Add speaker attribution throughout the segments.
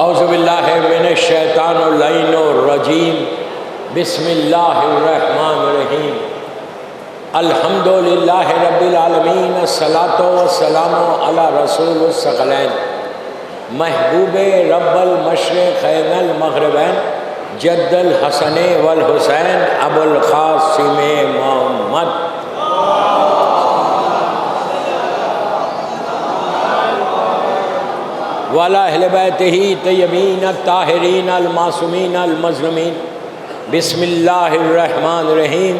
Speaker 1: اعوذ باللہ من الشیطان اللعین الرجیم بسم اللہ الرحمن الرحیم الحمد للہ رب العالمین الصلاۃ والسلام علی رسول الثقلین محبوب رب المشرقین المغربین جد الحسن والحسین ابو القاسم محمد وعلی اہل بیتہ طیبین الطاہرین المعصومین المظلومین بسم اللہ الرحمن الرحیم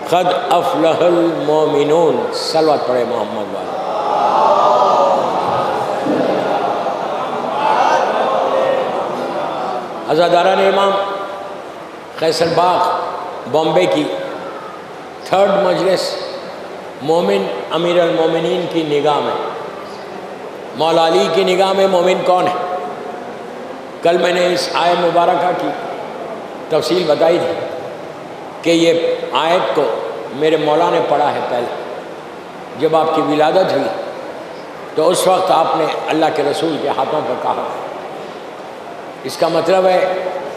Speaker 1: قد افلح المؤمنون صلوات پڑھے محمد والا۔ عزاداران امام قیصر باغ بامبے کی 3rd مجلس مومن امیر المومنین کی نگاہ میں، مولا علی کی نگاہ میں مومن کون ہے؟ کل میں نے اس آیت مبارکہ کی تفصیل بتائی تھی کہ یہ آیت کو میرے مولا نے پڑھا ہے پہلے جب آپ کی ولادت ہوئی، تو اس وقت آپ نے اللہ کے رسول کے ہاتھوں پر کہا۔ اس کا مطلب ہے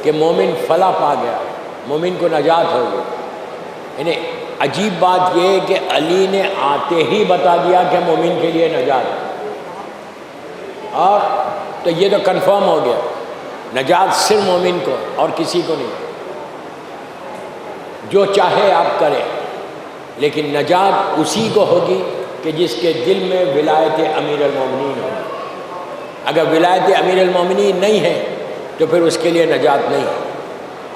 Speaker 1: کہ مومن فلاح پا گیا، مومن کو نجات ہو گئی۔ یعنی عجیب بات یہ ہے کہ علی نے آتے ہی بتا دیا کہ مومن کے لیے نجات ہے، اور تو یہ تو کنفرم ہو گیا، نجات صرف مومن کو اور کسی کو نہیں۔ جو چاہے آپ کریں، لیکن نجات اسی کو ہوگی کہ جس کے دل میں ولایت امیر المومنین ہوگی۔ اگر ولایت امیر المومنین نہیں ہے تو پھر اس کے لیے نجات نہیں ہے۔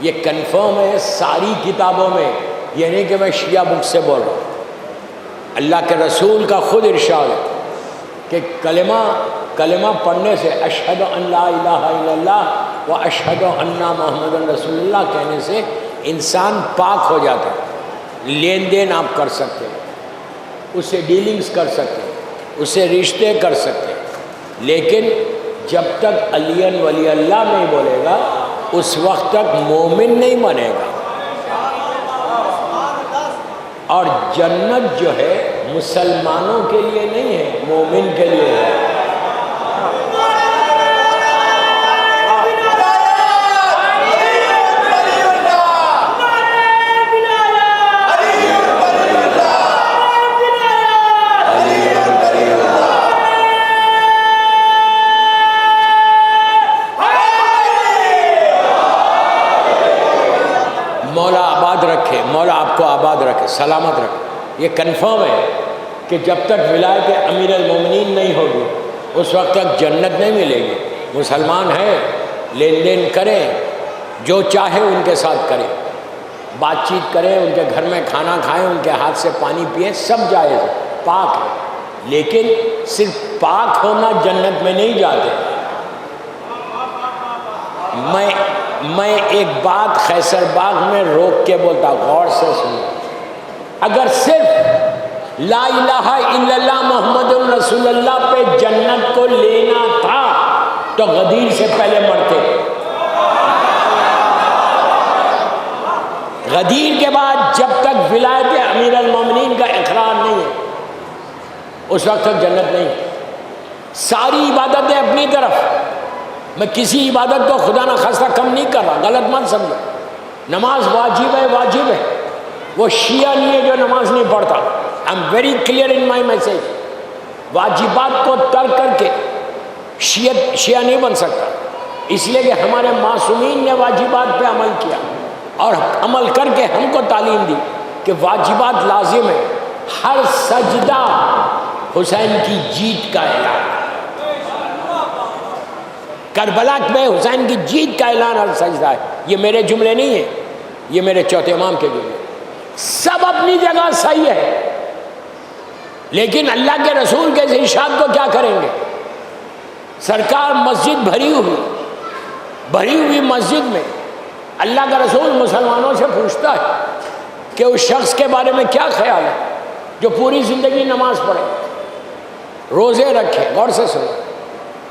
Speaker 1: یہ کنفرم ہے ساری کتابوں میں، یہ نہیں کہ میں شیعہ بک سے بول رہا ہوں، اللہ کے رسول کا خود ارشاد ہے کہ کلمہ پڑھنے سے اشہد ان لا الہ الا اللہ و اشہد ان محمد رسول اللہ کہنے سے انسان پاک ہو جاتا ہے۔ لین دین آپ کر سکتے ہیں، اس سے ڈیلنگز کر سکتے ہیں، اس سے رشتے کر سکتے ہیں، لیکن جب تک علی ولی اللہ نہیں بولے گا اس وقت تک مومن نہیں بنے گا۔ اور جنت جو ہے مسلمانوں کے لیے نہیں ہے، مومن کے لیے ہے۔ مولا آباد رکھے، مولا آپ کو آباد رکھے، سلامت رکھے۔ یہ کنفرم ہے کہ جب تک ولایت امیر المومنین نہیں ہوگی اس وقت تک جنت نہیں ملے گی۔ مسلمان ہیں، لین دین کریں، جو چاہے ان کے ساتھ کریں، بات چیت کریں، ان کے گھر میں کھانا کھائیں، ان کے ہاتھ سے پانی پئیں، سب جائز ہے، پاک ہے، لیکن صرف پاک ہونا جنت میں نہیں جاتے۔ میں ایک بات قیصر باغ میں روک کے بولتا، غور سے سنو۔ اگر صرف لا الہ الا اللہ محمد رسول اللہ پہ جنت کو لینا تھا تو غدیر سے پہلے مرتے۔ غدیر کے بعد جب تک ولایت امیر المومنین کا اقرار نہیں ہے اس وقت تک جنت نہیں۔ ساری عبادتیں اپنی طرف، میں کسی عبادت کو خدا نہ خواستہ کم نہیں کر رہا، غلط مت سمجھو۔ نماز واجب ہے، واجب ہے، وہ شیعہ نہیں ہے جو نماز نہیں پڑھتا۔ I am very clear in my message. واجبات کو ترک کر کے شیعہ نہیں بن سکتا، اس لیے کہ ہمارے معصومین نے واجبات پہ عمل کیا اور عمل کر کے ہم کو تعلیم دی کہ واجبات لازم ہے۔ ہر سجدہ حسین کی جیت کا اعلان، کربلا میں حسین کی جیت کا اعلان ہر سجدہ ہے۔ یہ میرے جملے نہیں ہیں، یہ میرے چوتھے امام کے جملے۔ سب اپنی جگہ صحیح ہے، لیکن اللہ کے رسول کے ارشاد کو کیا کریں گے؟ سرکار مسجد بھری ہوئی مسجد میں اللہ کا رسول مسلمانوں سے پوچھتا ہے کہ اس شخص کے بارے میں کیا خیال ہے جو پوری زندگی نماز پڑھے، روزے رکھے، غور سے سنو،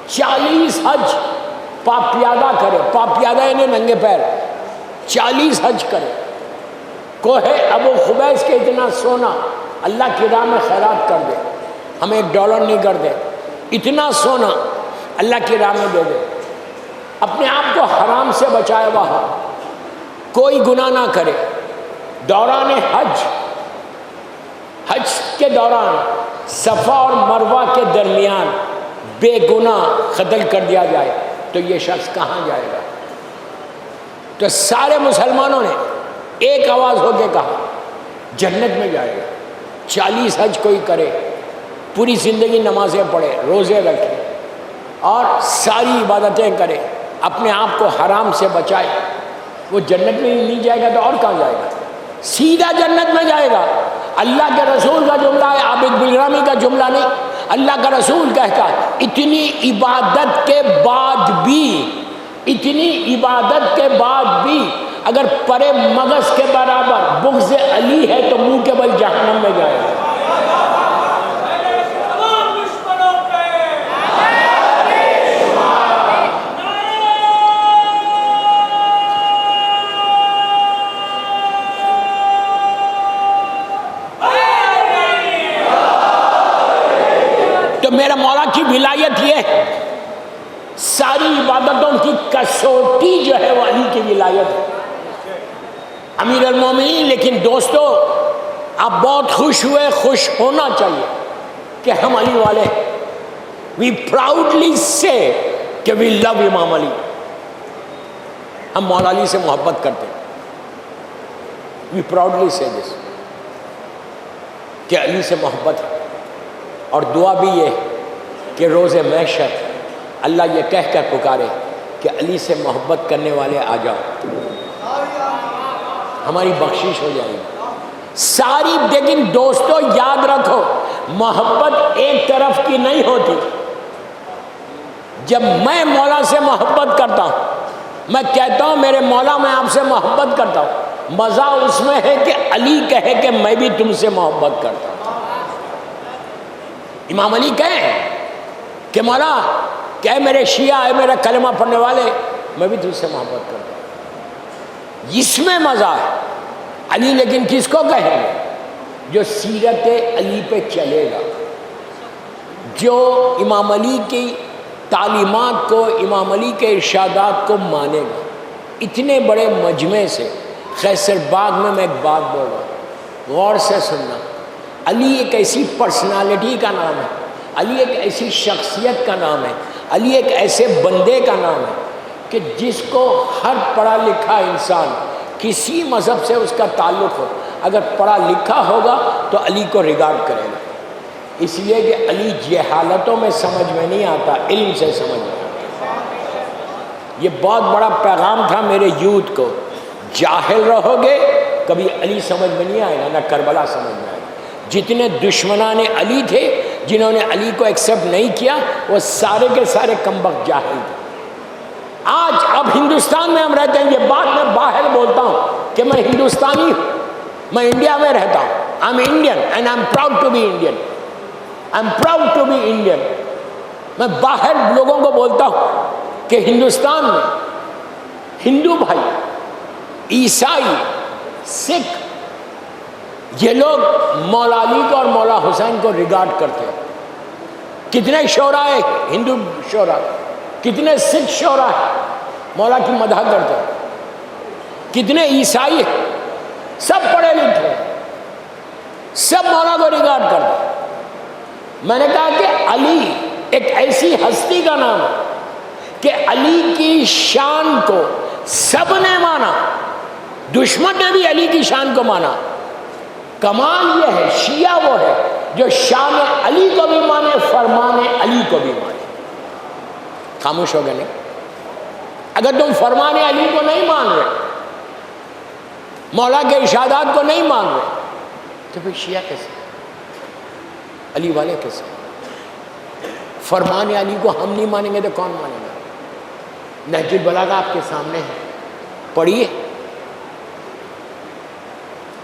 Speaker 1: 40 حج پاپیادہ کرے، پاپیادہ یعنی ننگے پیر، 40 حج کرے، کوہ ابو خبیث کے اتنا سونا اللہ کی راہ میں خیرات کر دے، ہم $1 نہیں کر دے، اتنا سونا اللہ کی راہ میں دے دے، اپنے آپ کو حرام سے بچائے ہوا ہو، کوئی گناہ نہ کرے، دوران حج کے دوران صفا اور مروہ کے درمیان بے گناہ قتل کر دیا جائے تو یہ شخص کہاں جائے گا؟ تو سارے مسلمانوں نے ایک آواز ہو کے کہا جنت میں جائے گا۔ 40 حج کوئی کرے، پوری زندگی نمازیں پڑھے، روزے رکھے اور ساری عبادتیں کرے، اپنے آپ کو حرام سے بچائے، وہ جنت میں نہیں جائے گا تو اور کہاں جائے گا؟ سیدھا جنت میں جائے گا۔ اللہ کے رسول کا جملہ ہے، عابد بلرامی کا جملہ نہیں۔ اللہ کا رسول کہتا ہے اتنی عبادت کے بعد بھی اگر پرے مغز کے برابر بغض علی ہے تو منہ کے بل جہنم میں جائے گا۔ میرا مولا کی ولایت یہ ہے، ساری عبادتوں کی کسوٹی جو ہے وہ علی کی ولایت ہے، امیر المومنین۔ لیکن دوستو آپ بہت خوش ہوئے، خوش ہونا چاہیے کہ ہم علی والے ہیں۔ وی پراؤڈلی سے کہ وی لو امام علی، ہم مولا علی سے محبت کرتے ہیں۔ وی پراؤڈلی سے دس کہ علی سے محبت ہے، اور دعا بھی یہ کہ روز محشر اللہ یہ کہہ کر پکارے کہ علی سے محبت کرنے والے آ جاؤ، ہماری بخشش ہو جائے گی ساری۔ لیکن دوستو یاد رکھو، محبت ایک طرف کی نہیں ہوتی۔ جب میں مولا سے محبت کرتا ہوں، میں کہتا ہوں میرے مولا میں آپ سے محبت کرتا ہوں، مزہ اس میں ہے کہ علی کہے کہ میں بھی تم سے محبت کرتا ہوں۔ امام علی کہیں کہ مولا کہ میرے شیعہ، اے میرا کلمہ پڑھنے والے، میں بھی تجھ سے محبت کرتا ہوں، اس میں مزہ ہے۔ علی لیکن کس کو کہیں گے؟ جو سیرت علی پہ چلے گا، جو امام علی کی تعلیمات کو، امام علی کے ارشادات کو مانے گا۔ اتنے بڑے مجمع سے قیصر باغ میں ایک بات بول رہا ہوں، غور سے سننا۔ علی ایک ایسی پرسنالٹی کا نام ہے، علی ایک ایسی شخصیت کا نام ہے، علی ایک ایسے بندے کا نام ہے کہ جس کو ہر پڑھا لکھا انسان کسی مذہب سے اس کا تعلق ہو، اگر پڑھا لکھا ہوگا تو علی کو ریگارڈ کرے گا، اس لیے کہ علی جہالتوں میں سمجھ میں نہیں آتا، علم سے سمجھ میں آتا۔ یہ بہت بڑا پیغام تھا میرے یوتھ کو، جاہل رہو گے کبھی علی سمجھ میں نہیں آئے گا، نہ کربلا سمجھ میں آئے گا۔ جتنے دشمنان علی تھے، جنہوں نے علی کو ایکسیپٹ نہیں کیا، وہ سارے کے سارے کمبخت جاہل تھے۔ آج اب ہندوستان میں ہم رہتے ہیں، یہ بات میں باہر بولتا ہوں کہ میں ہندوستانی ہوں، میں انڈیا میں رہتا ہوں، I am Indian and I am proud to be Indian, I am proud to be Indian. میں باہر لوگوں کو بولتا ہوں کہ ہندوستان میں ہندو بھائی، عیسائی، سکھ، یہ لوگ مولا علی کو اور مولا حسین کو ریگارڈ کرتے ہیں۔ کتنے شعراء ہیں ہندو شعراء، کتنے سکھ شعراء ہیں مولا کی مدح کرتے ہیں، کتنے عیسائی ہیں، سب پڑھے لکھے ہیں، سب مولا کو ریگارڈ کرتے ہیں۔ میں نے کہا کہ علی ایک ایسی ہستی کا نام ہے کہ علی کی شان کو سب نے مانا، دشمن نے بھی علی کی شان کو مانا۔ کمال یہ ہے، شیعہ وہ ہے جو شان علی کو بھی مانے، فرمان علی کو بھی مانے۔ خاموش ہو گئے نہیں؟ اگر تم فرمان علی کو نہیں مان رہے، مولا کے ارشادات کو نہیں مان رہے، تو پھر شیعہ کیسے، علی والے کیسے؟ فرمان علی کو ہم نہیں مانیں گے تو کون مانے گا؟ نہج البلاغہ آپ کے سامنے ہے، پڑھیے۔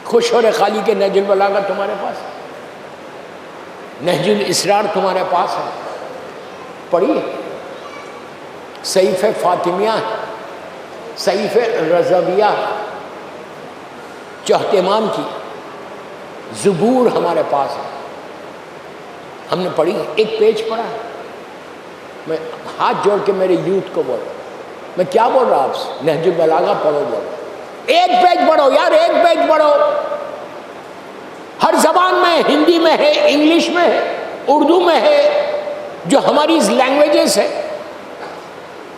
Speaker 1: خوش ہو رہے خالی کے نہج البلاغہ تمہارے پاس ہے، نہج الاسرار تمہارے پاس ہے، پڑھیے۔ صحیف فاطمیہ، صحیف رضویہ، چوتھے امام کی زبور ہمارے پاس ہے، ہم نے پڑھی، ایک پیج پڑھا ہے۔ میں ہاتھ جوڑ کے میرے یوتھ کو بول رہا ہوں، میں کیا بول رہا آپ سے؟ نہج البلاغہ پڑھو بول رہا. ایک پیج پڑھو یار، ایک پیج پڑھو. ہر زبان میں، ہندی میں ہے، انگلش میں ہے، اردو میں ہے، جو ہماری لینگویجز ہے.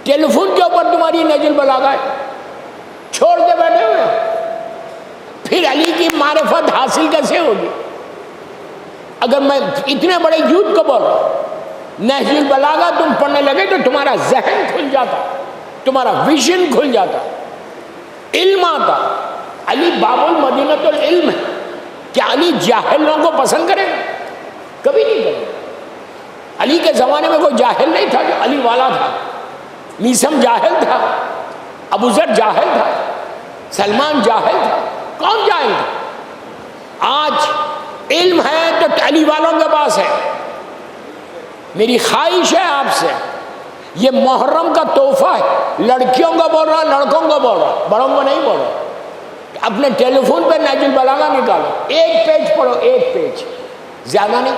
Speaker 1: ٹیلی فون کے اوپر تمہاری نہج البلاغہ ہے، چھوڑ کے بیٹھے ہوئے. پھر علی کی معرفت حاصل کیسے ہوگی؟ اگر میں اتنے بڑے یوتھ کو بول رہا ہوں نہج البلاغہ تم پڑھنے لگے تو تمہارا ذہن کھل جاتا، تمہارا ویژن کھل جاتا، علم آتا. علی باب المدینۃ العلم ہے. کیا علی جاہل لوگوں کو پسند کرے گا؟ کبھی نہیں کرے گا. علی کے زمانے میں کوئی جاہل نہیں تھا جو علی والا تھا. میسم جاہل تھا، ابو ذر جاہل تھا، سلمان جاہل تھا. کون جاہل تھا؟ آج علم ہے تو علی والوں کے پاس ہے. میری خواہش ہے آپ سے، یہ محرم کا تحفہ ہے. لڑکیوں کو بول رہا، لڑکوں کو بول رہا، بڑوں کو نہیں بول رہا. اپنے ٹیلی فون پہ نہج البلاغہ نکالو، ایک پیج پڑھو، ایک پیج، زیادہ نہیں.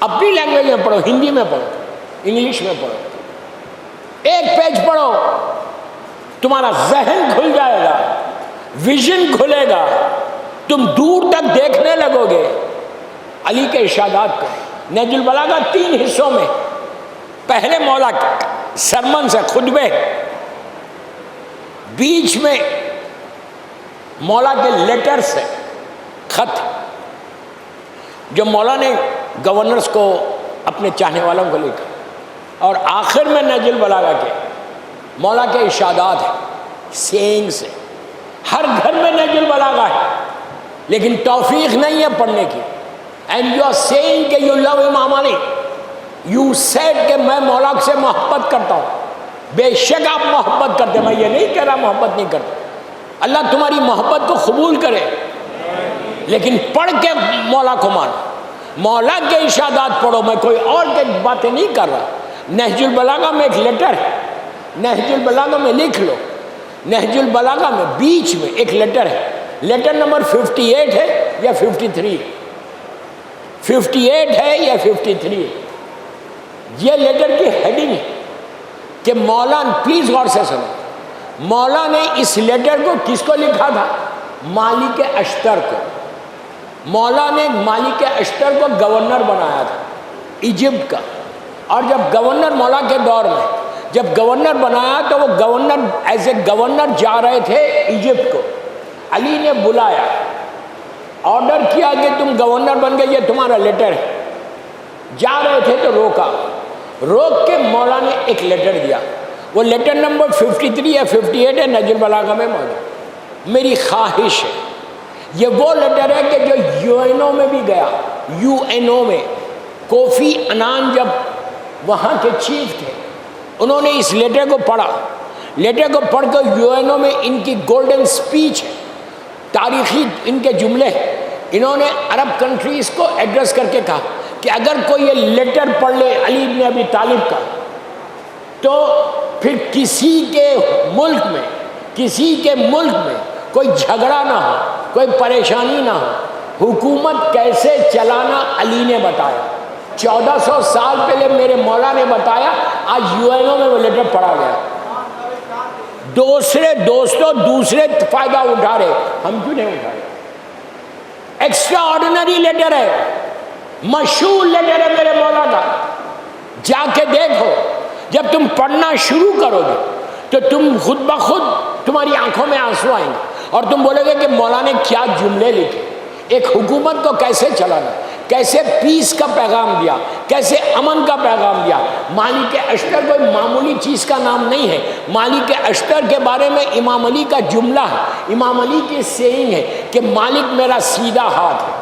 Speaker 1: اپنی لینگویج میں پڑھو، ہندی میں پڑھو، انگلش میں پڑھو. ایک پیج پڑھو، تمہارا ذہن کھل جائے گا، ویژن کھلے گا، تم دور تک دیکھنے لگو گے علی کے ارشادات کو. نہج البلاغہ 3 حصوں میں. پہلے مولا سرمن سے خطبے، بیچ میں مولا کے لیٹر سے خط جو مولا نے گورنرز کو، اپنے چاہنے والوں کو لکھا، اور آخر میں نہج البلاغہ کے مولا کے ارشادات ہیں، سینگ سے. ہر گھر میں نہج البلاغہ ہے، لیکن توفیق نہیں ہے پڑھنے کی. اینڈ یو آر سیئنگ کہ یو لو امام علی. یو سیڈ کہ میں مولا سے محبت کرتا ہوں. بے شک آپ محبت کرتے، میں یہ نہیں کہہ رہا محبت نہیں کرتا. اللہ تمہاری محبت کو قبول کرے، لیکن پڑھ کے مولا کو مانو. مولا کے ارشادات پڑھو. میں کوئی اور کے باتیں نہیں کر رہا. نہج البلاغہ میں ایک لیٹر ہے، نہج البلاغہ میں لکھ لو. نہج البلاغہ میں بیچ میں ایک لیٹر ہے. لیٹر نمبر 58 ہے یا 53 ہے؟ 58 ہے یا 53 ہے؟ یہ لیٹر کی ہیڈنگ ہے کہ مولا، پلیز غور سے سنو، مولا نے اس لیٹر کو کس کو لکھا تھا؟ مالک اشتر کو. مولا نے مالک اشتر کو گورنر بنایا تھا ایجپٹ کا. اور جب گورنر مولا کے دور میں جب گورنر بنایا تو وہ گورنر ایز اے گورنر جا رہے تھے ایجپٹ کو. علی نے بلایا، آرڈر کیا کہ تم گورنر بن گئے، یہ تمہارا لیٹر ہے. جا رہے تھے تو روک کے مولا نے ایک لیٹر دیا. وہ لیٹر نمبر 53 یا 58 ہے، نہج البلاغہ میں موجود. میری خواہش ہے، یہ وہ لیٹر ہے کہ جو یو این او میں بھی گیا. یو این او میں کوفی عنان جب وہاں کے چیف تھے، انہوں نے اس لیٹر کو پڑھا. لیٹر کو پڑھ کر یو این او میں ان کی گولڈن سپیچ ہے، تاریخی ان کے جملے ہیں. انہوں نے عرب کنٹریز کو ایڈریس کر کے کہا کہ اگر کوئی یہ لیٹر پڑھ لے علی بن ابی طالب کا، تو پھر کسی کے ملک میں کوئی جھگڑا نہ ہو، کوئی پریشانی نہ ہو. حکومت کیسے چلانا علی نے بتایا. 1400 سال پہلے میرے مولا نے بتایا. آج یو این او میں وہ لیٹر پڑھا گیا. دوسرے فائدہ اٹھا رہے، ہم کیوں نہیں اٹھا رہے؟ ایکسٹرا آرڈینری لیٹر ہے، مشہور لیٹر ہے میرے مولا کا. جا کے دیکھو. جب تم پڑھنا شروع کرو گے تو تم خود بخود تمہاری آنکھوں میں آنسو آئیں گے اور تم بولے گے کہ مولا نے کیا جملے لکھے. ایک حکومت کو کیسے چلانا، کیسے پیس کا پیغام دیا، کیسے امن کا پیغام دیا. مالک اشتر کوئی معمولی چیز کا نام نہیں ہے. مالک اشتر کے بارے میں امام علی کا جملہ ہے، امام علی کی سیئنگ ہے کہ مالک میرا سیدھا ہاتھ ہے.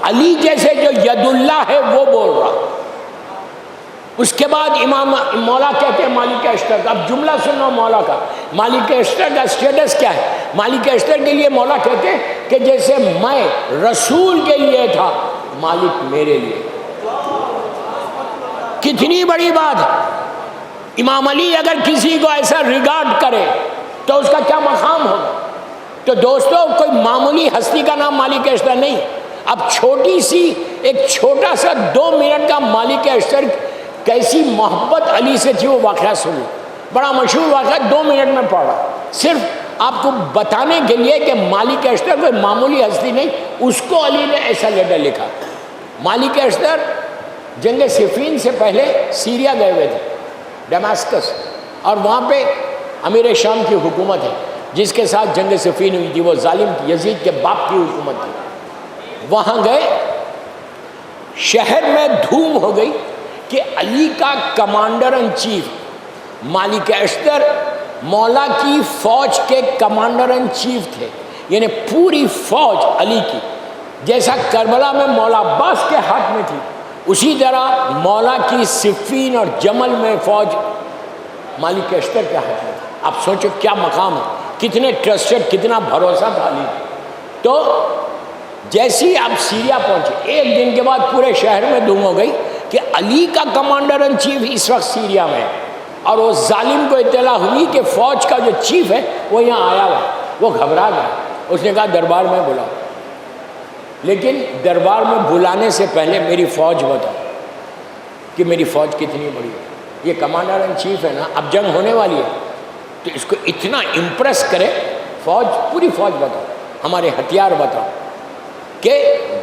Speaker 1: علی جیسے جو ید اللہ ہے وہ بول رہا. اس کے بعد امام مولا کہتے ہیں مالک اشتر کا. اب جملہ سنو مولا کا. مالک اشتر کا اسٹیٹس کیا ہے؟ مالک اشتر کے لیے مولا کہتے ہیں کہ جیسے میں رسول کے لیے تھا، مالک میرے لیے. کتنی بڑی بات ہے. امام علی اگر کسی کو ایسا ریگارڈ کرے تو اس کا کیا مقام ہوگا. تو دوستو، کوئی معمولی ہستی کا نام مالک اشتر نہیں. اب ایک چھوٹا سا 2 منٹ کا مالک اشتر کیسی محبت علی سے تھی وہ واقعہ سنو. بڑا مشہور واقعہ 2 منٹ میں پڑھ رہا، صرف آپ کو بتانے کے لیے کہ مالک اشتر کوئی معمولی ہستی نہیں، اس کو علی نے ایسا لیٹر لکھا۔ مالک اشتر جنگ صفین سے پہلے سیریا گئے ہوئے تھے، ڈیماسکس، اور وہاں پہ امیر شام کی حکومت ہے جس کے ساتھ جنگ صفین ہوئی تھی، وہ ظالم یزید کے باپ کی حکومت تھی۔ وہاں گئے، شہر میں دھوم ہو گئی کہ علی کا کمانڈر ان چیف مالک اشتر مولا کی فوج کے کمانڈر ان چیف تھے، یعنی پوری فوج علی کی، جیسا کربلا میں مولا عباس کے ہاتھ میں تھی، اسی طرح مولا کی صفین اور جمل میں فوج مالک اشتر کے ہاتھ میں تھی۔ آپ سوچو کیا مقام ہے، کتنے ٹرسٹڈ، کتنا بھروسہ تھا علی۔ تو جیسے ہی آپ سیریا پہنچے، ایک دن کے بعد پورے شہر میں دھوم ہو گئی کہ علی کا کمانڈر ان چیف اس وقت سیریا میں ہے، اور وہ ظالم کو اطلاع ہوئی کہ فوج کا جو چیف ہے وہ یہاں آیا ہوا۔ وہ گھبرا گیا، اس نے کہا دربار میں بلاؤ، لیکن دربار میں بلانے سے پہلے میری فوج بتاؤ کہ میری فوج کتنی بڑی ہے۔ یہ کمانڈر ان چیف ہے نا، اب جنگ ہونے والی ہے، تو اس کو اتنا امپریس کرے، فوج، پوری فوج بتاؤ، ہمارے ہتھیار بتاؤ کہ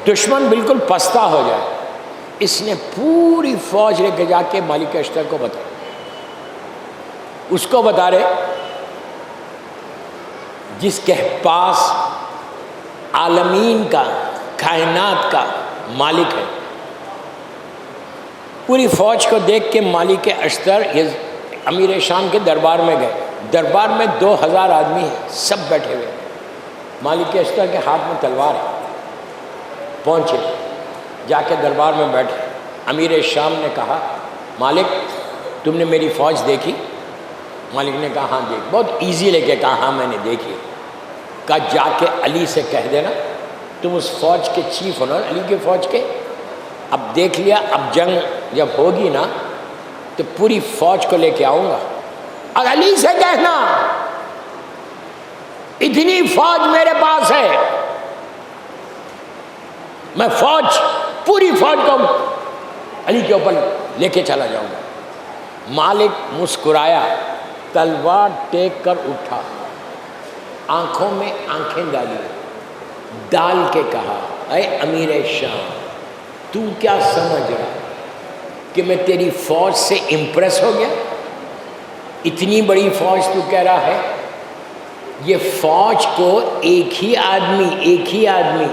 Speaker 1: دشمن بالکل پستہ ہو جائے۔ اس نے پوری فوج لے کے جا کے مالک اشتر کو بتا، اس کو بتا رہے جس کے پاس عالمین کا، کائنات کا مالک ہے۔ پوری فوج کو دیکھ کے مالک اشتر امیر شام کے دربار میں گئے۔ دربار میں 2000 آدمی ہیں، سب بیٹھے ہوئے، مالک اشتر کے ہاتھ میں تلوار ہے۔ پہنچے، جا کے دربار میں بیٹھے۔ امیر شام نے کہا مالک تم نے میری فوج دیکھی؟ مالک نے کہا ہاں دیکھ، بہت ایزی لے کے کہا ہاں میں نے دیکھی۔ کہا جا کے علی سے کہہ دینا تم اس فوج کے چیف ہو نا، علی کی فوج کے، اب دیکھ لیا، اب جنگ جب ہوگی نا تو پوری فوج کو لے کے آؤں گا، اور علی سے کہنا اتنی فوج میرے پاس ہے، میں فوج، پوری فوج کو علی کے اوپر لے کے چلا جاؤں گا۔ مالک مسکرایا، تلوار ٹیک کر اٹھا، آنکھوں میں آنکھیں ڈالی، ڈال کے کہا اے امیر شام تو کیا سمجھ رہا کہ میں تیری فوج سے امپریس ہو گیا؟ اتنی بڑی فوج تو کہہ رہا ہے؟ یہ فوج کو ایک ہی آدمی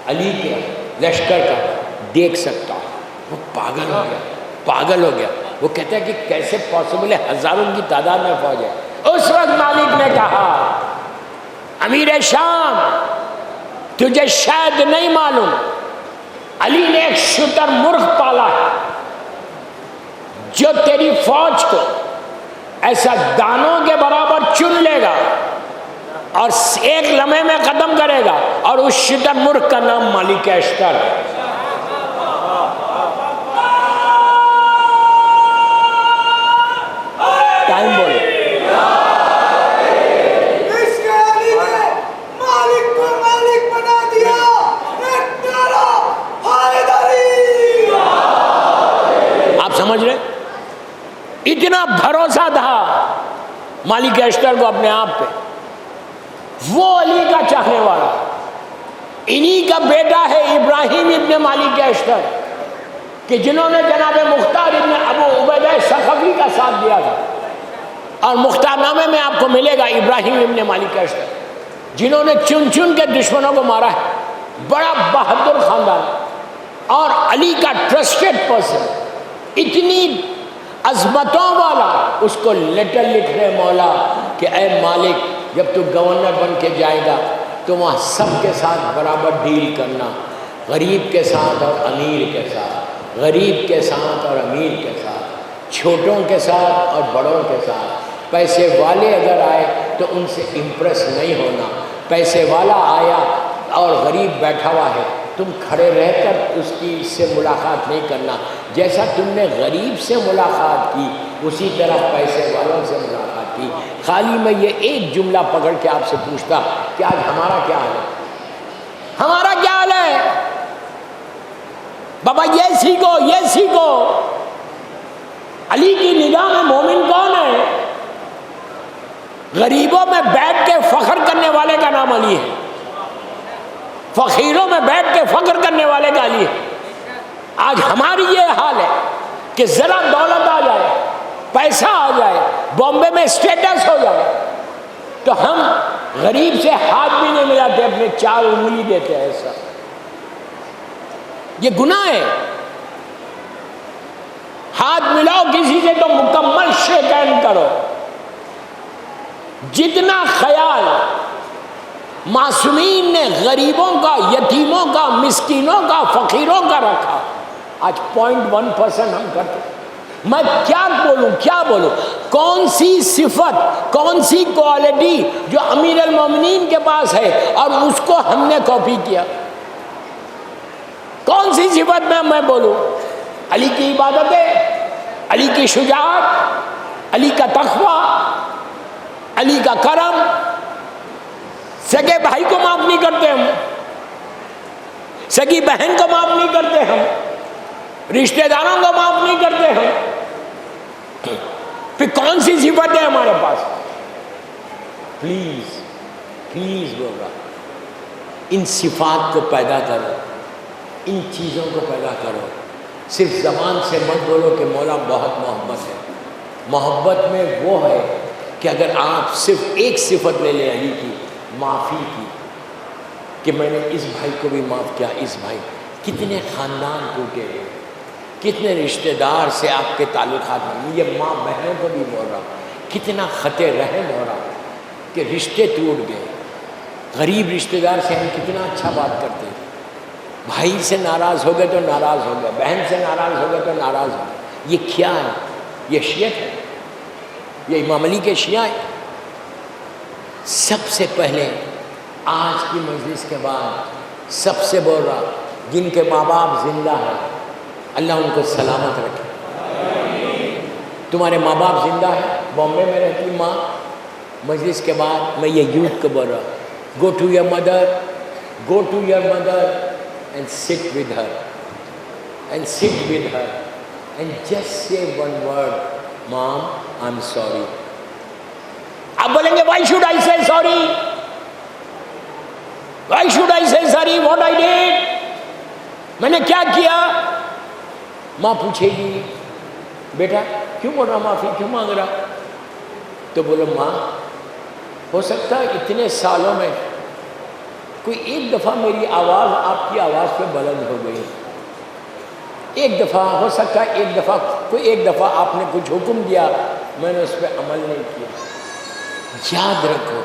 Speaker 1: علی کے لشکر کا دیکھ سکتا ہے۔ وہ پاگل ہو گیا۔ وہ کہتا ہے کہ کیسے پاسبل ہے، ہزاروں کی تعداد میں فوج ہے۔ اس وقت مالک نے کہا امیر شام تجھے شاید نہیں معلوم، علی نے ایک شتر مرغ پالا ہے جو تیری فوج کو ایسا دانوں کے برابر چن لے گا اور ایک لمحے میں ختم کرے گا، اور اس شتر مرغ کا نام مالک اشتر ہے۔ ٹائم بولو۔
Speaker 2: اس کے علی نے مالک کو مالک بنا دیا، ایک نعرہ حیدری۔
Speaker 1: آپ سمجھ رہے؟ اتنا بھروسہ تھا مالک اشتر کو اپنے آپ پہ، وہ علی کا چاہنے والا، انہی کا بیٹا ہے ابراہیم ابن مالک اشتر، کہ جنہوں نے جناب مختار ابن ابو عبیدہ ثقفی کا ساتھ دیا تھا، اور مختار نامے میں آپ کو ملے گا ابراہیم ابن مالک اشتر، جنہوں نے چن چن کے دشمنوں کو مارا ہے، بڑا بہادر خاندان، اور علی کا ٹرسٹڈ پرسن، اتنی عظمتوں والا۔ اس کو لیٹر لکھ رہے مولا کہ اے مالک جب تو گورنر بن کے جائے گا تو وہاں سب کے ساتھ برابر ڈیل کرنا، غریب کے ساتھ اور امیر کے ساتھ، غریب کے ساتھ اور امیر کے ساتھ، چھوٹوں کے ساتھ اور بڑوں کے ساتھ۔ پیسے والے اگر آئے تو ان سے امپریس نہیں ہونا، پیسے والا آیا اور غریب بیٹھا ہوا ہے تم کھڑے رہ کر اس سے ملاقات نہیں کرنا، جیسا تم نے غریب سے ملاقات کی اسی طرح پیسے والوں سے ملاقات کی۔ خالی میں یہ ایک جملہ پکڑ کے آپ سے پوچھتا کہ آج ہمارا کیا حال ہے؟ ہمارا کیا حال ہے؟ بابا یہ سیکھو، یہ سیکھو، علی کی نگاہ میں مومن کون ہے؟ غریبوں میں بیٹھ کے فخر کرنے والے کا نام علی ہے، فقیروں میں بیٹھ کے فخر کرنے والے کا علی ہے۔ آج ہماری یہ حال ہے کہ ذرا دولت آ جائے، پیسہ آ جائے، بامبے میں اسٹیٹس ہو جائے تو ہم غریب سے ہاتھ بھی نہیں ملاتے، اپنے 4 انگلی دیتے ہیں۔ ایسا یہ گناہ ہے۔ ہاتھ ملاؤ کسی سے تو مکمل شیک ہینڈ کرو۔ جتنا خیال معصومین نے غریبوں کا، یتیموں کا، مسکینوں کا، فقیروں کا رکھا، آج 0.1% ہم کرتے۔ میں کیا بولوں؟ کون سی صفت، کون سی کوالٹی جو امیر المومنین کے پاس ہے اور اس کو ہم نے کاپی کیا؟ کون سی صفت میں بولوں؟ علی کی عبادتیں، علی کی شجاعت، علی کا تقویٰ، علی کا کرم۔ سگے بھائی کو معاف نہیں کرتے ہم، سگی بہن کو معاف نہیں کرتے ہم، رشتہ داروں کو معاف نہیں کرتے ہم۔ پھر کون سی صفت ہے ہمارے پاس؟ پلیز بول رہا، ان صفات کو پیدا کرو، ان چیزوں کو پیدا کرو۔ صرف زبان سے مت بولو کہ مولا بہت محبت ہے۔ محبت میں وہ ہے کہ اگر آپ صرف ایک صفت لے لیں علی کی، معافی کی، کہ میں نے اس بھائی کو بھی معاف کیا، اس بھائی، کتنے خاندان ٹوٹے ہوئے، کتنے رشتہ دار سے آپ کے تعلقات ہیں۔ یہ ماں بہنوں کو بھی بول رہا، کتنا خط رحم ہو رہا کہ رشتے ٹوٹ گئے۔ غریب رشتہ دار سے ہم کتنا اچھا بات کرتے ہیں، بھائی سے ناراض ہو گئے تو ناراض ہو گئے، بہن سے ناراض ہو گئے تو ناراض ہو گئے۔ یہ کیا ہے؟ یہ شیعت ہے، یہ امام علی کے شیعہ ہیں۔ سب سے پہلے آج کی مجلس کے بعد سب سے بول رہا، جن کے ماں باپ زندہ ہیں اللہ ان کو سلامت رکھے۔ تمہارے ماں باپ زندہ ہیں، بامبے میں رہتی ماں، مجلس کے بعد میں یہ یوتھ کو بول رہا، go to your mother and sit with her and just say one word, Mom, I'm sorry. آپ بولیں گے why should I say sorry? Why should I say sorry? What I did? میں نے کیا کیا؟ ماں پوچھے گی بیٹا کیوں بول رہا معافی کیوں مانگ رہا؟ تو بولو ماں ہو سکتا ہے اتنے سالوں میں کوئی ایک دفعہ میری آواز آپ کی آواز پہ بلند ہو گئی، ایک دفعہ ہو سکتا ہے، ایک دفعہ آپ نے کچھ حکم دیا میں نے اس پہ عمل نہیں کیا۔ یاد رکھو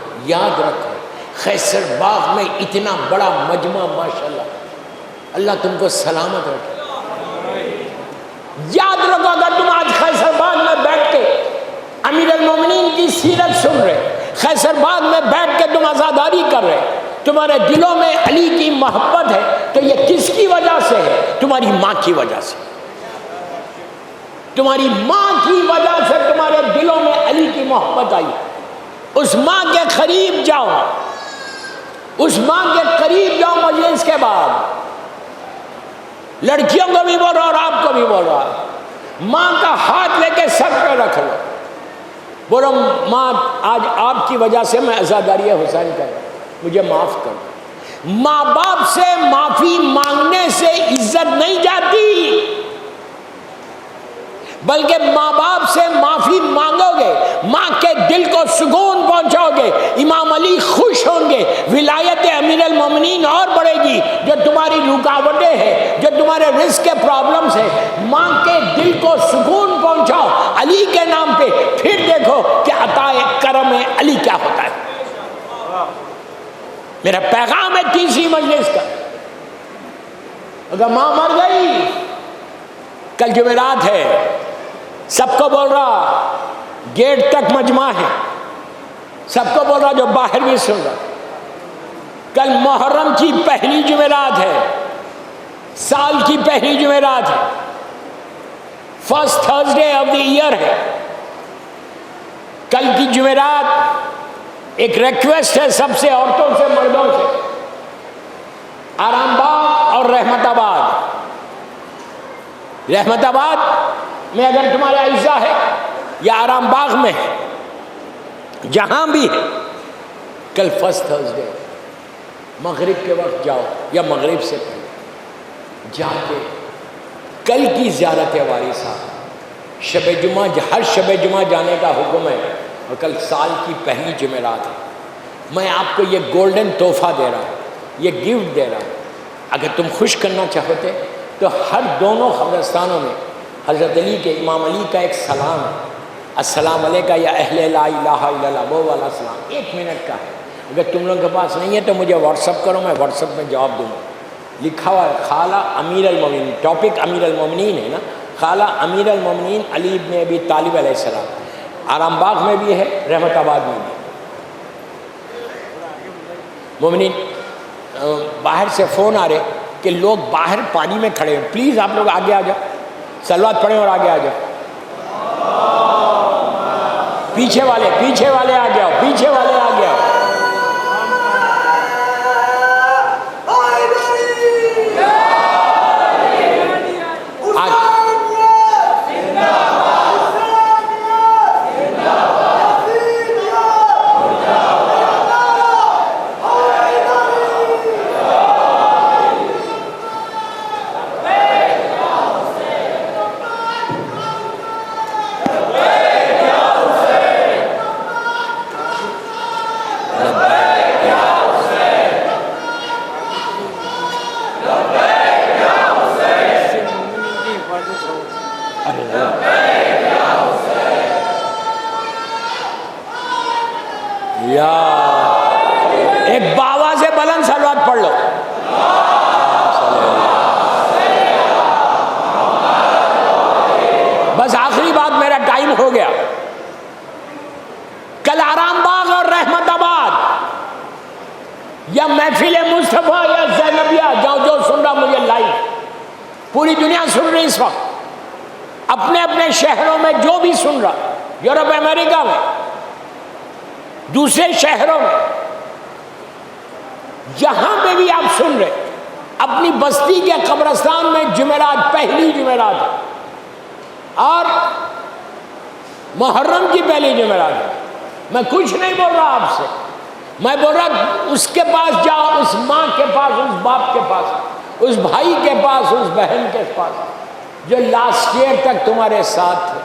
Speaker 1: خیسر باغ میں اتنا بڑا مجمع، ماشاءاللہ، اللہ تم کو سلامت رکھے۔ یاد رکھو اگر تم آج خیسر باغ میں بیٹھ کے امیر المومنین کی سیرت سن رہے، خیسر باغ میں بیٹھ کے تم عزاداری کر رہے، تمہارے دلوں میں علی کی محبت ہے، تو یہ کس کی وجہ سے ہے؟ تمہاری ماں کی وجہ سے۔ تمہاری ماں کی وجہ سے تمہارے دلوں میں علی کی محبت آئی۔ اس ماں کے قریب جاؤ، مجلس کے بعد۔ لڑکیوں کو بھی بول رہا اور آپ کو بھی بول رہا، ماں کا ہاتھ لے کے سر پہ رکھ لو، بولو ماں آج آپ کی وجہ سے میں عزاداری حسین کر رہا ہوں، مجھے معاف کر۔ ماں باپ سے معافی مانگنے سے عزت نہیں جاتی، بلکہ ماں باپ سے معافی مانگو گے، ماں کے دل کو سکون پہنچاؤ گے، امام علی خوش ہوں گے، ولایت امیر المومنین اور بڑھے گی۔ جو تمہاری رکاوٹیں ہیں، جو تمہارے رزق کے پرابلمز ہیں، ماں کے دل کو سکون پہنچاؤ علی کے نام پہ، پھر دیکھو کہ عطا کرم علی کیا ہوتا ہے۔ میرا پیغام ہے تیسری مجلس کا، اگر ماں مر گئی، کل جمعرات ہے، سب کو بول رہا گیٹ تک مجمع ہے، سب کو بول رہا جو باہر بھی سن رہا، کل محرم کی پہلی جمعرات ہے، سال کی پہلی جمعرات ہے، first Thursday of the year ہے۔ کل کی جمعرات ایک ریکویسٹ ہے سب سے، عورتوں سے، مردوں سے، آرام باغ اور رحمت آباد میں اگر تمہارا عزہ ہے یا آرام باغ میں، جہاں بھی ہے، کل فرسٹ تھرسڈے مغرب کے وقت جاؤ یا مغرب سے پہلے جا کے کل کی زیارت وارثہ، شب جمعہ، ہر شب جمعہ جانے کا حکم ہے، اور کل سال کی پہلی جمعرات ہے۔ میں آپ کو یہ گولڈن تحفہ دے رہا ہوں، یہ گفٹ دے رہا ہوں۔ اگر تم خوش کرنا چاہتے تو ہر دونوں قبرستانوں میں حضرت علی کے، امام علی کا ایک سلام ہے، السلام علیکہ یا اہل لا الہ الا اللہ، وہ والا سلام 1 منٹ کا ہے۔ اگر تم لوگوں کے پاس نہیں ہے تو مجھے واٹس اپ کرو، میں واٹس اپ میں جواب دوں گا۔ لکھا ہوا ہے خالہ امیر المومنین، ٹاپک امیر المومنین ہے نا، خالہ امیر المومنین علی ابن ابی طالب علیہ السلام۔ آرام باغ میں بھی ہے، رحمت آباد میں بھی۔ مومنین باہر سے فون آ رہے کہ لوگ باہر پانی میں کھڑے ہیں، پلیز آپ لوگ آگے آ جاؤ، صلوات پڑھیں اور آگے آ جاؤ۔ پیچھے والے آ جاؤ، پیچھے والے آ جاؤ۔ ایک باوا سے بلند صلوات پڑھ لو۔ بس آخری بات، میرا ٹائم ہو گیا۔ کل آرام باغ اور رحمت آباد یا محفل مصطفیٰ یا زینبیہ، جو سن رہا مجھے لائیو، پوری دنیا سن رہی اس وقت، اپنے اپنے شہروں میں جو بھی سن رہا، یورپ امریکہ میں، دوسرے شہروں میں، جہاں پہ بھی آپ سن رہے، اپنی بستی کے قبرستان میں جمعرات، پہلی جمعرات ہے اور محرم کی پہلی جمعرات ہے۔ میں کچھ نہیں بول رہا آپ سے، میں بول رہا اس کے پاس جاؤ، اس ماں کے پاس، اس باپ کے پاس، اس بھائی کے پاس، اس بہن کے پاس جو لاسٹ ایئر تک تمہارے ساتھ تھے،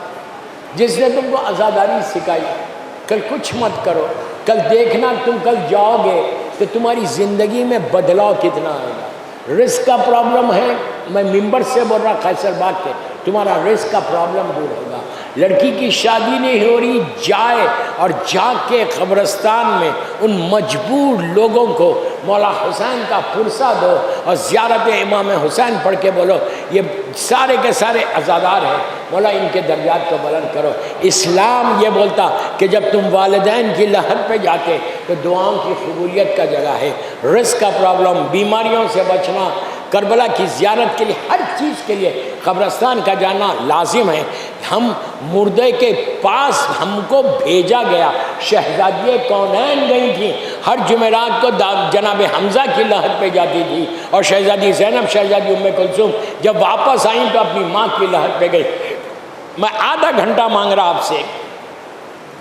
Speaker 1: جس نے تم کو عزاداری سکھائی۔ کل کچھ مت کرو، کل دیکھنا تم کل جاؤ گے تو تمہاری زندگی میں بدلاؤ کتنا آئے گا۔ رزق کا پرابلم ہے، میں ممبر سے بول رہا قیصر باغ کے، تمہارا رزق کا پرابلم دور ہوگا۔ لڑکی کی شادی نہیں ہو رہی، جائے اور جا کے قبرستان میں ان مجبور لوگوں کو مولا حسین کا پرسہ دو اور زیارت امام حسین پڑھ کے بولو یہ سارے کے سارے عزادار ہیں، مولا ان کے درجات کو بلند کرو۔ اسلام یہ بولتا کہ جب تم والدین کی لحد پہ جاتے تو دعاؤں کی قبولیت کا جگہ ہے۔ رزق کا پرابلم، بیماریوں سے بچنا، کربلا کی زیارت کے لیے، ہر چیز کے لیے قبرستان کا جانا لازم ہے۔ ہم مردے کے پاس ہم کو بھیجا گیا، شہزادی کونین گئی تھی، ہر جمعرات کو جناب حمزہ کی لحد پہ جاتی تھی، اور شہزادی زینب، شہزادی ام کلثوم جب واپس آئیں تو اپنی ماں کی لحد پہ گئی۔ میں آدھا گھنٹہ مانگ رہا آپ سے،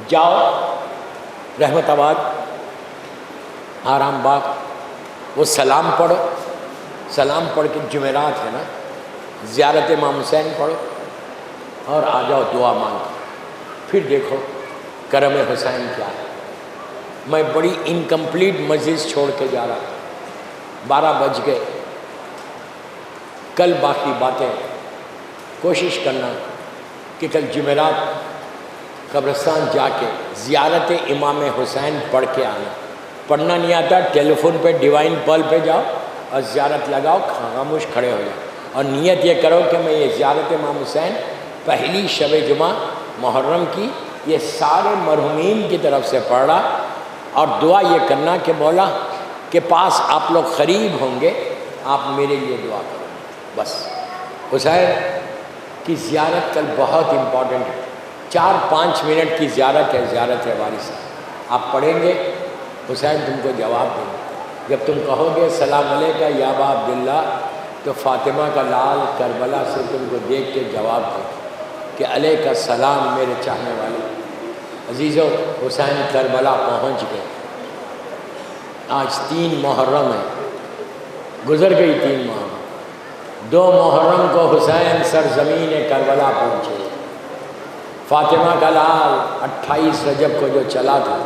Speaker 1: جاؤ رحمت آباد، آرام باغ، وہ سلام پڑھو، سلام پڑھ کے جمعرات ہے نا، زیارت امام حسین پڑھو اور آ جاؤ دعا مانگو، پھر دیکھو کرم حسین کیا ہے۔ میں بڑی انکمپلیٹ مجلس چھوڑ کے جا رہا تھا، 12 بج گئے۔ کل باقی باتیں کوشش کرنا کہ کل جمعرات قبرستان جا کے زیارت امام حسین پڑھ کے آنا۔ پڑھنا نہیں آتا، ٹیلی فون پہ ڈیوائن پل پہ جاؤ اور زیارت لگاؤ، خاموش کھڑے ہو جاؤ اور نیت یہ کرو کہ میں یہ زیارت امام حسین پہلی شب جمعہ محرم کی یہ سارے مرحومین کی طرف سے پڑھ رہا، اور دعا یہ کرنا کہ مولا کے پاس آپ لوگ قریب ہوں گے، آپ میرے لیے دعا کرو۔ بس حسین کی زیارت کل بہت امپورٹنٹ ہے، 4-5 منٹ کی زیارت ہے، زیارت ہے وارث۔ آپ پڑھیں گے، حسین تم کو جواب دیں گے۔ جب تم کہو گے السلام علیکہ یا ابا عبداللہ، تو فاطمہ کا لال کربلا سے تم کو دیکھ کے جواب دے کہ علیکہ السلام میرے چاہنے والے۔ عزیزو، حسین کربلا پہنچ گئے. آج 3 محرم ہے، گزر گئی 3 محرم. 2 محرم کو حسین سرزمین کربلا پہنچے. فاطمہ کا لال 28 رجب کو جو چلا تھا،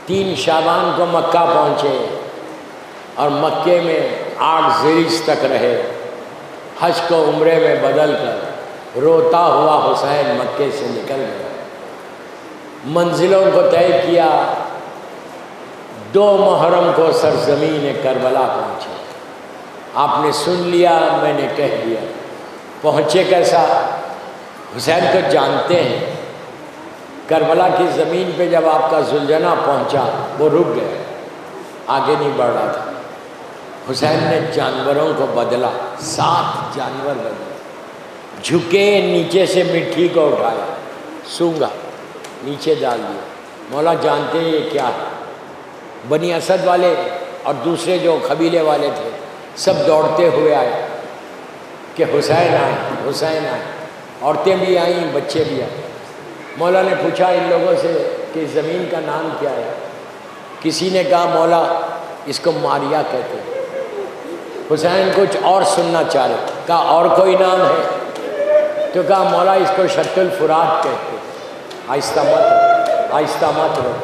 Speaker 1: 3 شعبان کو مکہ پہنچے اور مکے میں 8 ذیلحجہ تک رہے. حج کو عمرے میں بدل کر روتا ہوا حسین مکے سے نکل گیا. منزلوں کو طے کیا. 2 محرم کو سرزمین کربلا پہنچے. آپ نے سن لیا، میں نے کہہ دیا. پہنچے کیسا؟ حسین کو جانتے ہیں. کربلا کی زمین پہ جب آپ کا زلجنا پہنچا وہ رک گئے، آگے نہیں بڑھ رہا تھا. حسین نے جانوروں کو بدلا، 7 جانور بدلے. جھکے، نیچے سے مٹی کو اٹھایا، سونگا، نیچے ڈال دیا. مولا جانتے ہیں یہ کیا ہے. بنی اسد والے اور دوسرے جو قبیلے والے تھے سب دوڑتے ہوئے آئے کہ حسین آئے، حسین آئے. عورتیں بھی آئیں، بچے بھی آئے. مولا نے پوچھا ان لوگوں سے کہ زمین کا نام کیا ہے. کسی نے کہا مولا اس کو ماریا کہتے ہیں. حسین کچھ اور سننا چاہ رہے. کہا اور کوئی نام ہے؟ تو کہا مولا اس کو شط الفرات کہتے ہیں. آہستہ مت رہو، آہستہ مت رہو.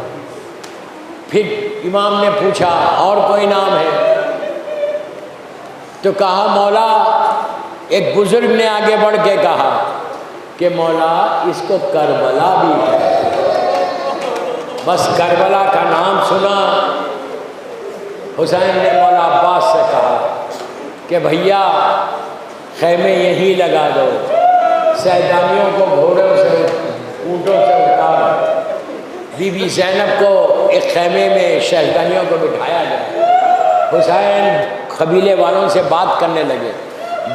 Speaker 1: پھر امام نے پوچھا اور کوئی نام ہے؟ تو کہا مولا، ایک بزرگ نے آگے بڑھ کے کہا کہ مولا اس کو کربلا بھی کہتے ہیں. بس کربلا کا نام سنا. حسین نے مولا عباس سے کہا کہ بھیا خیمے یہیں لگا دو، سیدانیوں کو گھوڑوں سے اونٹوں سے اتار. بی بی زینب کو ایک خیمے میں شہزادیوں کو بٹھایا گیا. حسین قبیلے والوں سے بات کرنے لگے.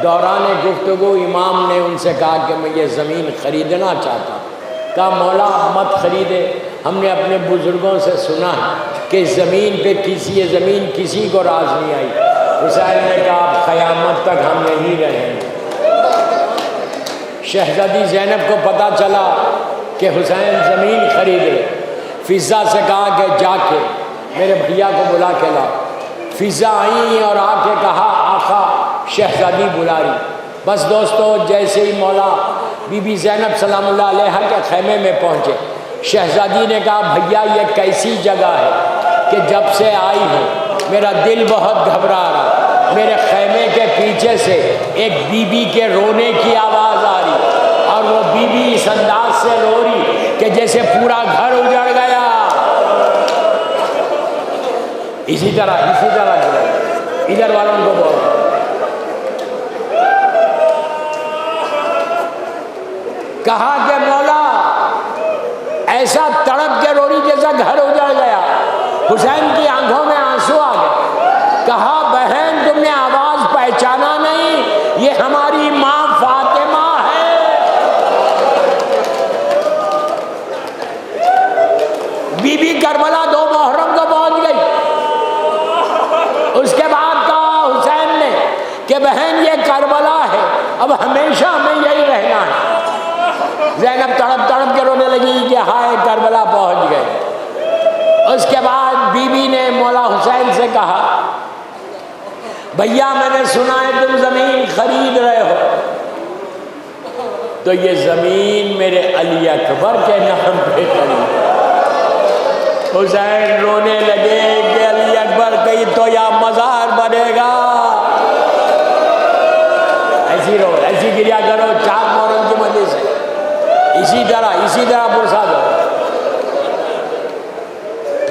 Speaker 1: دوران گفتگو امام نے ان سے کہا کہ میں یہ زمین خریدنا چاہتا ہوں. کہا مولا مت خریدے، ہم نے اپنے بزرگوں سے سنا ہے کہ زمین پہ یہ زمین کسی کو راز نہیں آئی. حسین نے کہا قیامت تک ہم یہیں رہیں گے. شہزادی زینب کو پتہ چلا کہ حسین زمین خرید رہے. فضہ سے کہا کہ جا کے میرے بھیا کو بلا کے لا. فضہ آئیں اور آ کے کہا آقا شہزادی بلا رہی. بس دوستو جیسے ہی مولا بی بی زینب سلام اللہ علیہ کے خیمے میں پہنچے، شہزادی نے کہا بھیا یہ کیسی جگہ ہے کہ جب سے آئی ہے میرا دل بہت گھبرا رہا. میرے خیمے کے پیچھے سے ایک بی بی کے رونے کی آواز آ رہی اور وہ بی بی اس انداز سے رو رہی کہ جیسے پورا گھر اجڑ گیا. اسی طرح ادھر والوں کو بولو. کہا کہ مولا ایسا تڑپ کے رو رہی جیسا گھر اجڑ گیا. حسین کی آنکھوں میں آنسو آ گئے. کہا بہن تم نے آواز پہچانا نہیں، یہ ہماری ماں فاطمہ ہے. بی بی کربلا 2 محرم کو پہنچ گئی. اس کے بعد کہا حسین نے کہ بہن یہ کربلا ہے، اب ہمیشہ ہمیں یہی رہنا ہے. زینب تڑپ تڑپ کے رونے لگی کہ ہائے کربلا پہنچ گئے. اس کے بعد بی بی نے مولا حسین سے کہا بھیا میں نے سنا ہے تم زمین خرید رہے ہو، تو یہ زمین میرے علی اکبر کے نام پہ خرید. حسین رونے لگے کہ علی اکبر کہیں تو یا مزار بنے گا. ایسی گریا کرو 4 محرم کی مجلس ہے. اسی طرح پرسا دو.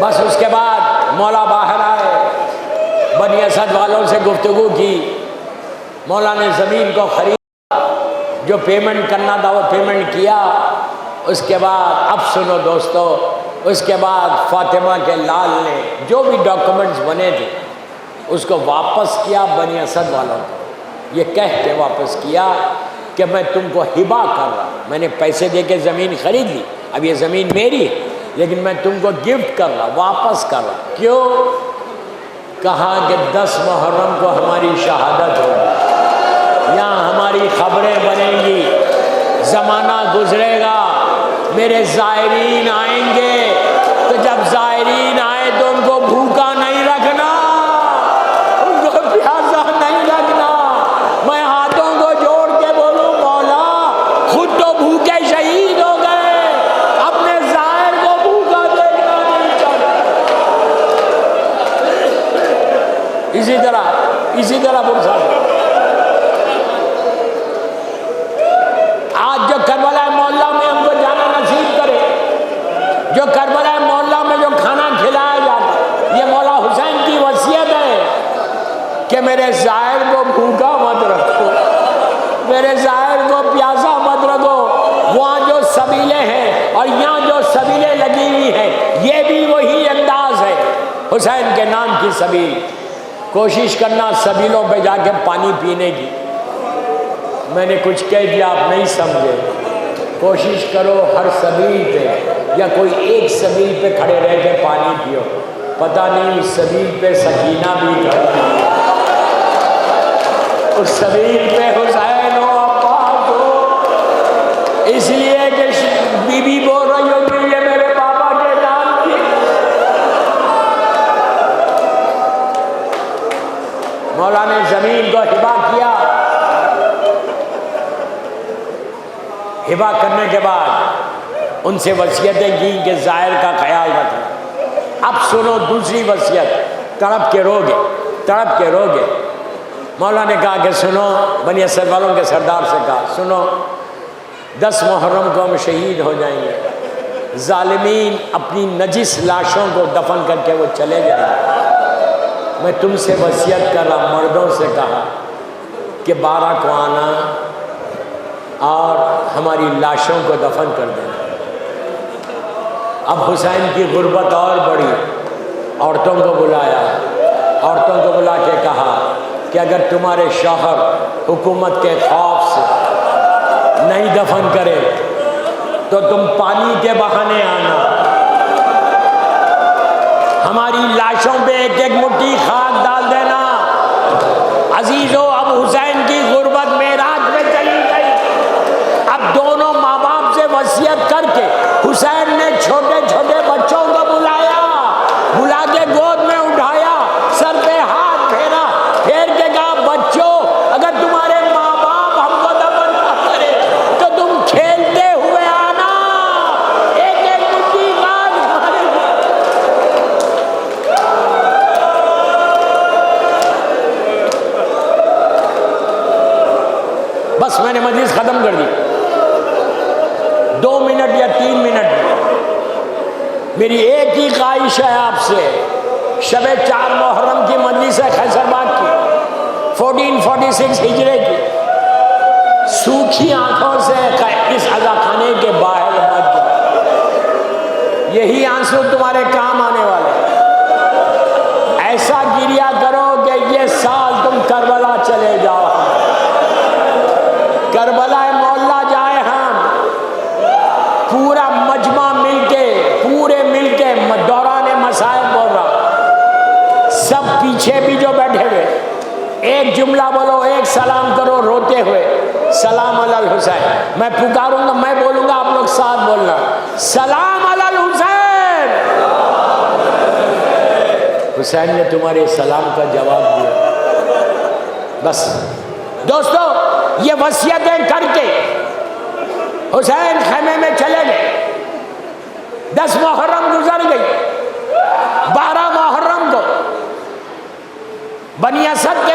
Speaker 1: بس اس کے بعد مولا باہر آئے، بنی اسد والوں سے گفتگو کی. مولا نے زمین کو خریدا، جو پیمنٹ کرنا تھا وہ پیمنٹ کیا. اس کے بعد اب سنو دوستو، اس کے بعد فاطمہ کے لال نے جو بھی ڈاکومنٹس بنے تھے اس کو واپس کیا بنی اسد والوں کو. یہ کہہ کے واپس کیا کہ میں تم کو ہبہ کر رہا ہوں. میں نے پیسے دے کے زمین خرید لی، اب یہ زمین میری ہے، لیکن میں تم کو گفٹ کر رہا، واپس کر رہا. کیوں؟ کہا کہ 10 محرم کو ہماری شہادت ہوگی، یہاں ہماری خبریں بنیں گی، زمانہ گزرے گا، میرے زائرین آئیں گے تو جب زائرین آئے تو ان کو بھوکا نہیں رکھنا، ان کو پیاسا نہیں رکھنا۔ میں ہاتھوں کو جوڑ کے بولوں مولا خود تو بھوکے شہید ہو گئے، اپنے زائر کو بھوکا دیکھنا نہیں چاہتا۔ اسی طرح برسا آج جو کربلا مولا میں ہم کو جانا نصیب کرے، جو کربلا مولا میں جو کھانا کھلایا جاتا، یہ مولا حسین کی وصیت ہے کہ میرے زائر کو بھوکا مت رکھو، میرے زائر کو پیاسا مت رکھو۔ وہاں جو سبیلیں ہیں اور یہاں جو سبیلیں لگی ہوئی ہیں، یہ بھی وہی انداز ہے حسین کے نام کی سبیل۔ کوشش کرنا سبیلوں پہ جا کے پانی پینے کی۔ میں نے کچھ کہہ دیا آپ نہیں سمجھے، کوشش کرو ہر سبیل پہ یا کوئی ایک سبیل پہ کھڑے رہ کے پانی پیو، پتہ نہیں اس سبیل پہ سکینہ بھی کھڑی ہے، اس سبیل پہ حسین ہو، عباس ہو، اس لیے کہ بی بی بول رہی ہوگی یہ میرے پاپا کے نام کی۔ مولا نے زمین کو ہبا کیا، ہبا کرنے کے بعد ان سے وصیتیں کی کہ زائر کا خیال رکھنا۔ اب سنو دوسری وصیت، تڑپ کے روگے، تڑپ کے روگے۔ مولا نے کہا کہ سنو، بنی اسد والوں کے سردار سے کہا سنو، 10 محرم کو ہم شہید ہو جائیں گے، ظالمین اپنی نجس لاشوں کو دفن کر کے وہ چلے جائیں گے، میں تم سے وصیت کر رہا، مردوں سے کہا کہ 12 کو آنا اور ہماری لاشوں کو دفن کر دینا۔ اب حسین کی غربت اور بڑھی، عورتوں کو بلایا، عورتوں کو بلا کے کہا کہ اگر تمہارے شوہر حکومت کے خوف سے نہیں دفن کرے تو تم پانی کے بہانے آنا، ہماری لاشوں پہ ایک ایک مٹھی خاک ڈال دینا۔ عزیزو، اب حسین کی غربت معراج میں چلی گئی۔ اب دونوں ماں باپ سے وصیت کر کے حسین نے چھوٹے چھوٹے بچوں کو بلایا، بلا کے گود میں اٹھایا، سر پہ ہاتھ پھیرا، پھیر کے کہا بچوں اگر تمہارے ماں باپ ہم کو دفن نہ کرے تو تم کھیلتے ہوئے آنا، ایک ایک مٹھی خاک تمہارے۔ بس میں نے مجلس ختم کر دی، 2 منٹ یا 3 منٹ میری ایک ہی خواہش ہے آپ سے، شب 4 محرم کی مجلس ہے خیصر باغ کی، 1446 ہجرے کی، سوکھی آنکھوں سے اس عزا خانے کے باہر مت جاؤ، یہی آنسو تمہارے کام آنے والے، ایسا گریا کرو کہ یہ سال تم کربلا چلے جاؤ، کربلا مولا جائے ہم، پورا مجمع مل کے، پورے مل کے، دوران مصائب بول رہا، سب پیچھے بھی جو بیٹھے ہوئے ایک جملہ بولو، ایک سلام کرو روتے ہوئے، سلام علی الحسین۔ میں پکاروں گا، میں بولوں گا، آپ لوگ ساتھ بولنا، سلام علی الحسین۔ حسین نے تمہارے سلام کا جواب دیا۔ بس دوستو، یہ وصیتیں کر کے حسین خیمے میں چلے گئے، 10 محرم گزر گئی، 12 محرم کو بنی اسد کے